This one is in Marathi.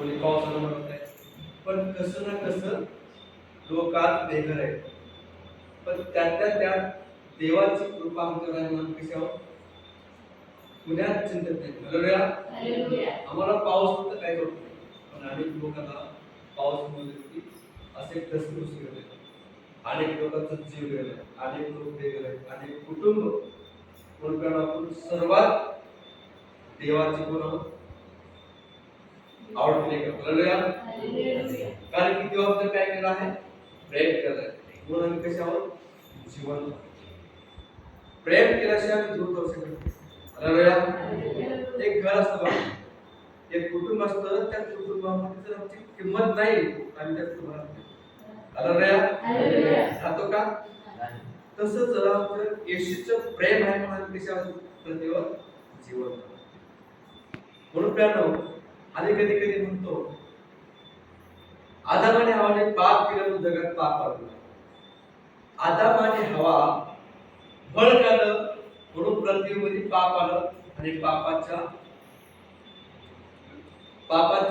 कोणी पावसाला म्हणत नाही, पण कसं ना कसं लोक आज बेघर आहेत. पण त्यातल्या त्यात देवाची कृपा आमच्यावर आहे म्हणून कशावर पुण्यात चिंतत नाही. हालेलुया. आम्हाला पाऊस तर काय होत नाही, पण अनेक लोकांना पाऊस म्हणजे असे कसरत गेले, अनेक लोकांचा जीव गेला, अनेक लोक गेले, अनेक कुटुंब म्हणून आपण सर्वात देवाची गुण आवडते का? हालेलुया. कारण की देव आपलं काय केलं आहे? प्रेम केलं आहे. म्हणून कशावर जीवन प्रेम केल्याशिवाय दूर जाऊ शकत नाही. हालेलुया. एक घर असतं, एक कुटुंब असतं, त्या कुटुंबामध्ये जर आमची किंमत नाही आम्ही त्या कुटुंबात हालेलुया राहतो का? तसंच जर येशूचं प्रेम आहे म्हणून कशावर प्रतिवर जीवन. म्हणून प्यानो आणि कधी कधी म्हणतो आदम आणि हवाने पाप केलं जगात पाप आलं. आदम आणि हवा फळ खाल्लं म्हणून पृथ्वीमध्ये पाप आलं आणि पापाच्या